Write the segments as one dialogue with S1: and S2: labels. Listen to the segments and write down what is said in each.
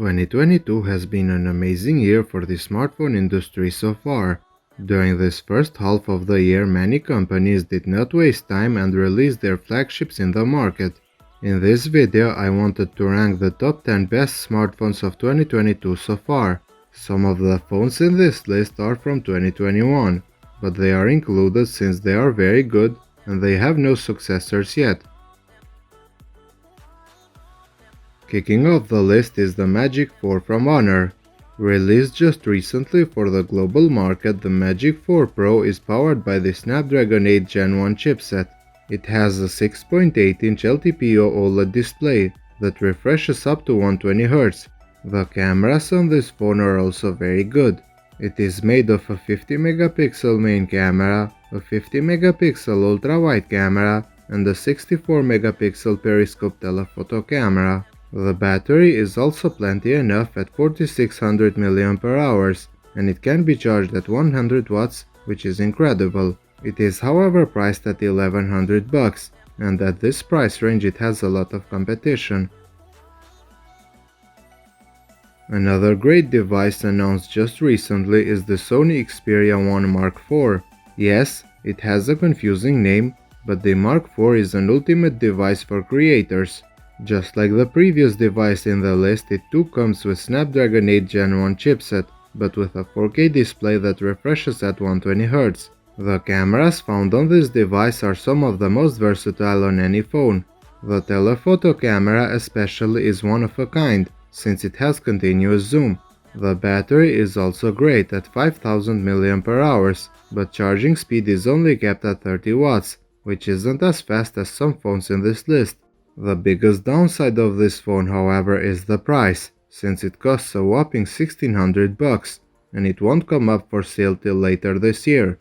S1: 2022 has been an amazing year for the smartphone industry so far. During this first half of the year, many companies did not waste time and released their flagships in the market. In this video, I wanted to rank the top 10 best smartphones of 2022 so far. Some of the phones in this list are from 2021, but they are included since they are very good and they have no successors yet. Kicking off the list is the Magic 4 from Honor. Released just recently for the global market, the Magic 4 Pro is powered by the Snapdragon 8 Gen 1 chipset. It has a 6.8-inch LTPO OLED display that refreshes up to 120Hz. The cameras on this phone are also very good. It is made of a 50-megapixel main camera, a 50-megapixel ultra-wide camera, and a 64-megapixel periscope telephoto camera. The battery is also plenty enough at 4600 mAh, and it can be charged at 100 watts, which is incredible. It is however priced at $1100, and at this price range it has a lot of competition. Another great device announced just recently is the Sony Xperia 1 Mark IV. Yes, it has a confusing name, but the Mark IV is an ultimate device for creators. Just like the previous device in the list, it too comes with Snapdragon 8 Gen 1 chipset, but with a 4K display that refreshes at 120Hz. The cameras found on this device are some of the most versatile on any phone. The telephoto camera especially is one of a kind, since it has continuous zoom. The battery is also great at 5000 mAh, but charging speed is only kept at 30 watts, which isn't as fast as some phones in this list. The biggest downside of this phone, however, is the price, since it costs a whopping $1600, and it won't come up for sale till later this year.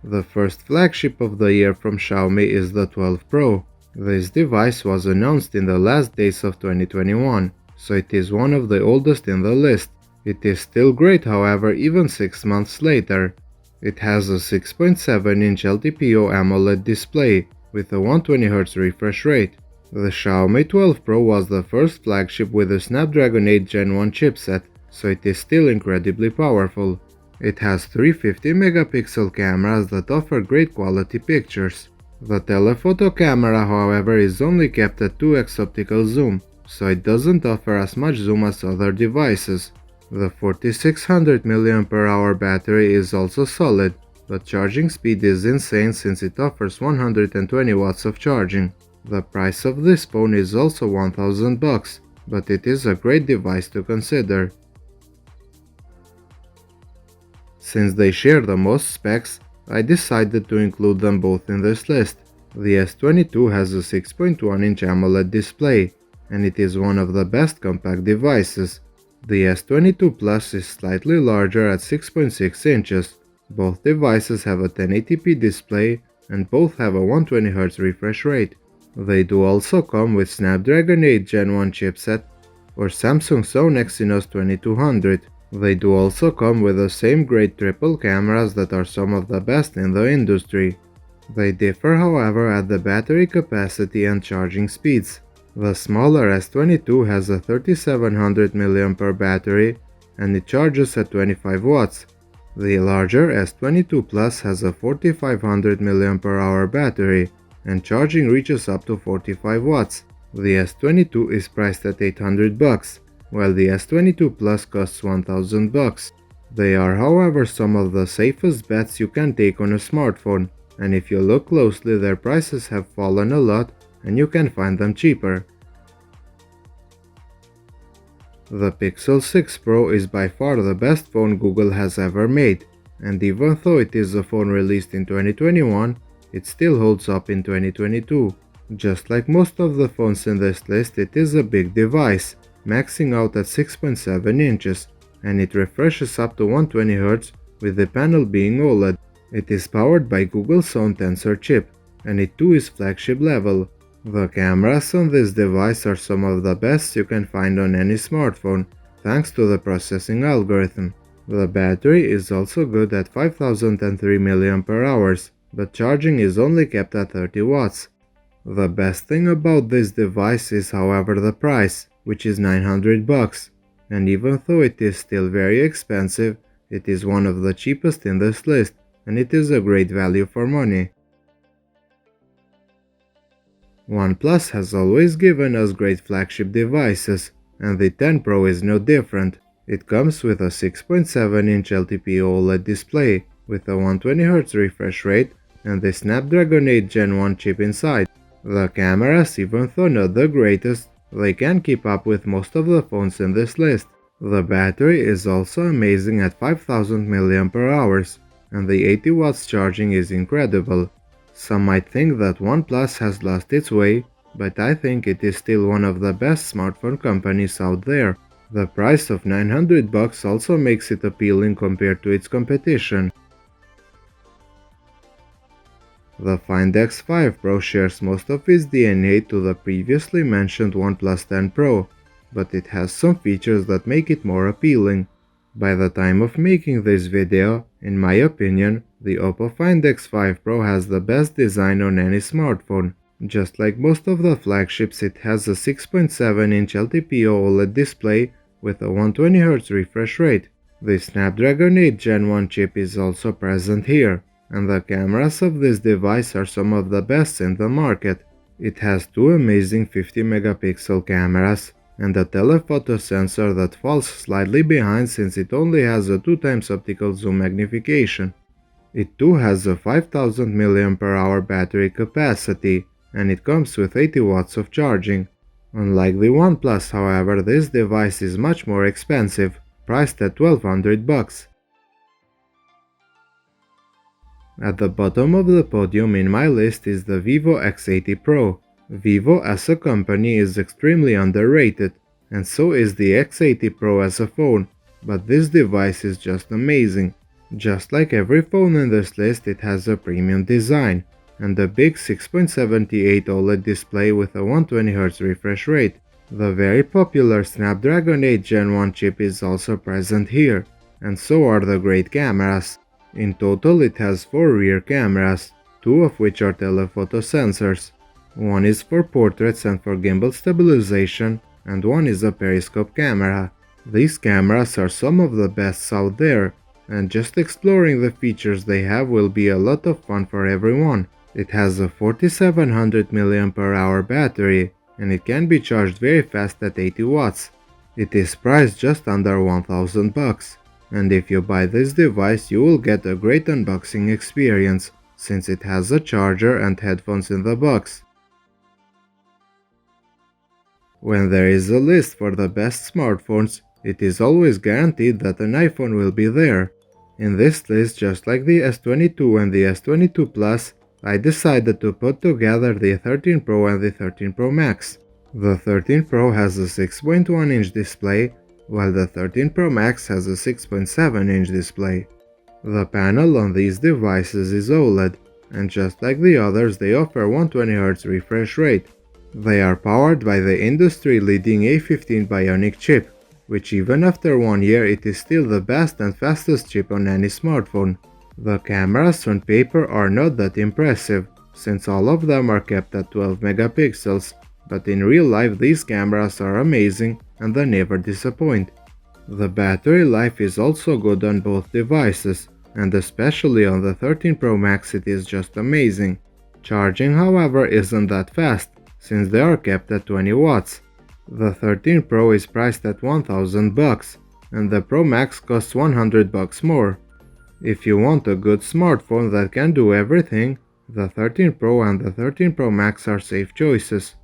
S1: The first flagship of the year from Xiaomi is the 12 Pro. This device was announced in the last days of 2021, so it is one of the oldest in the list. It is still great, however, even 6 months later. It has a 6.7-inch LTPO AMOLED display with a 120Hz refresh rate. The Xiaomi 12 Pro was the first flagship with a Snapdragon 8 Gen 1 chipset, so it is still incredibly powerful. It has three 50-megapixel cameras that offer great quality pictures. The telephoto camera, however, is only kept at 2x optical zoom, so it doesn't offer as much zoom as other devices. The 4600 mAh battery is also solid, but charging speed is insane since it offers 120 watts of charging. The price of this phone is also $1000, but it is a great device to consider. Since they share the most specs, I decided to include them both in this list. The S22 has a 6.1-inch AMOLED display, and it is one of the best compact devices. The S22 Plus is slightly larger at 6.6 inches. Both devices have a 1080p display and both have a 120Hz refresh rate. They do also come with Snapdragon 8 Gen 1 chipset or Samsung Sony Exynos 2200. They do also come with the same great triple cameras that are some of the best in the industry. They differ, however, at the battery capacity and charging speeds. The smaller S22 has a 3700 mAh battery and it charges at 25 watts. The larger S22 Plus has a 4500 mAh battery and charging reaches up to 45 watts. The S22 is priced at $800, while the S22 Plus costs $1000. They are, however, some of the safest bets you can take on a smartphone, and if you look closely, their prices have fallen a lot and you can find them cheaper. The Pixel 6 Pro is by far the best phone Google has ever made, and even though it is a phone released in 2021, it still holds up in 2022. Just like most of the phones in this list, it is a big device, maxing out at 6.7 inches, and it refreshes up to 120Hz with the panel being OLED. It is powered by Google's own Tensor chip, and it too is flagship level. The cameras on this device are some of the best you can find on any smartphone, thanks to the processing algorithm. The battery is also good at 5003 mAh, but charging is only kept at 30 watts. The best thing about this device is however the price, which is $900, and even though it is still very expensive, it is one of the cheapest in this list, and it is a great value for money. OnePlus has always given us great flagship devices, and the 10 Pro is no different. It comes with a 6.7-inch LTPO OLED display, with a 120Hz refresh rate, and the Snapdragon 8 Gen 1 chip inside. The cameras, even though not the greatest, they can keep up with most of the phones in this list. The battery is also amazing at 5000 mAh, and the 80 watts charging is incredible. Some might think that OnePlus has lost its way, but I think it is still one of the best smartphone companies out there. The price of $900 also makes it appealing compared to its competition. The Find X5 Pro shares most of its DNA to the previously mentioned OnePlus 10 Pro, but it has some features that make it more appealing. By the time of making this video, in my opinion, the Oppo Find X5 Pro has the best design on any smartphone. Just like most of the flagships, it has a 6.7-inch LTPO OLED display with a 120Hz refresh rate. The Snapdragon 8 Gen 1 chip is also present here, and the cameras of this device are some of the best in the market. It has two amazing 50-megapixel cameras, and a telephoto sensor that falls slightly behind since it only has a 2x optical zoom magnification. It too has a 5000 mAh battery capacity, and it comes with 80 watts of charging. Unlike the OnePlus, however, this device is much more expensive, priced at $1200. At the bottom of the podium in my list is the Vivo X80 Pro. Vivo as a company is extremely underrated, and so is the X80 Pro as a phone, but this device is just amazing. Just like every phone in this list, it has a premium design, and a big 6.78 OLED display with a 120Hz refresh rate. The very popular Snapdragon 8 Gen 1 chip is also present here, and so are the great cameras. In total, it has 4 rear cameras, 2 of which are telephoto sensors. One is for portraits and for gimbal stabilization, and one is a periscope camera. These cameras are some of the best out there, and just exploring the features they have will be a lot of fun for everyone. It has a 4700 mAh battery, and it can be charged very fast at 80 watts. It is priced just under $1000, and if you buy this device you will get a great unboxing experience, since it has a charger and headphones in the box. When there is a list for the best smartphones, it is always guaranteed that an iPhone will be there. In this list, just like the S22 and the S22 Plus, I decided to put together the 13 Pro and the 13 Pro Max. The 13 Pro has a 6.1-inch display, while the 13 Pro Max has a 6.7-inch display. The panel on these devices is OLED, and just like the others, they offer 120Hz refresh rate. They are powered by the industry-leading A15 Bionic chip, which even after 1 year it is still the best and fastest chip on any smartphone. The cameras on paper are not that impressive, since all of them are kept at 12 megapixels, but in real life these cameras are amazing and they never disappoint. The battery life is also good on both devices, and especially on the 13 Pro Max it is just amazing. Charging, however, isn't that fast, since they are kept at 20 watts. The 13 Pro is priced at $1000, and the Pro Max costs $100 more. If you want a good smartphone that can do everything, the 13 Pro and the 13 Pro Max are safe choices.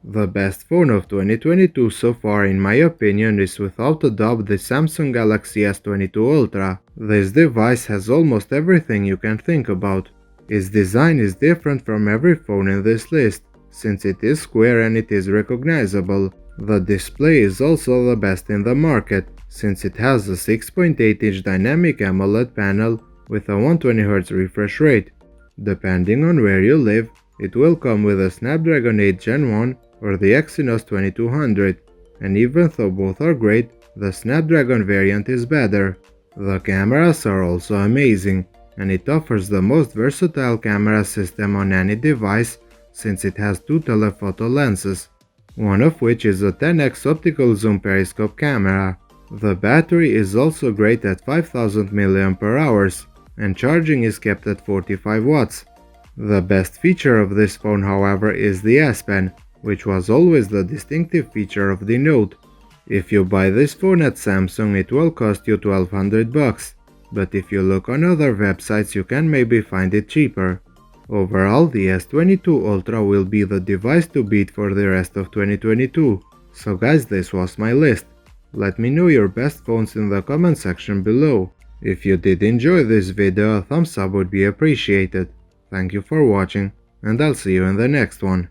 S1: The best phone of 2022 so far in my opinion is without a doubt the Samsung Galaxy S22 Ultra. This device has almost everything you can think about. Its design is different from every phone in this list, since it is square and it is recognizable. The display is also the best in the market, since it has a 6.8-inch dynamic AMOLED panel with a 120Hz refresh rate. Depending on where you live, it will come with a Snapdragon 8 Gen 1 or the Exynos 2200, and even though both are great, the Snapdragon variant is better. The cameras are also amazing, and it offers the most versatile camera system on any device since it has two telephoto lenses, one of which is a 10x optical zoom periscope camera. The battery is also great at 5000 mAh, and charging is kept at 45 watts. The best feature of this phone, however, is the S Pen, which was always the distinctive feature of the Note. If you buy this phone at Samsung, it will cost you $1200, but if you look on other websites you can maybe find it cheaper. Overall, the S22 Ultra will be the device to beat for the rest of 2022. So guys, this was my list. Let me know your best phones in the comment section below. If you did enjoy this video, a thumbs up would be appreciated. Thank you for watching, and I'll see you in the next one.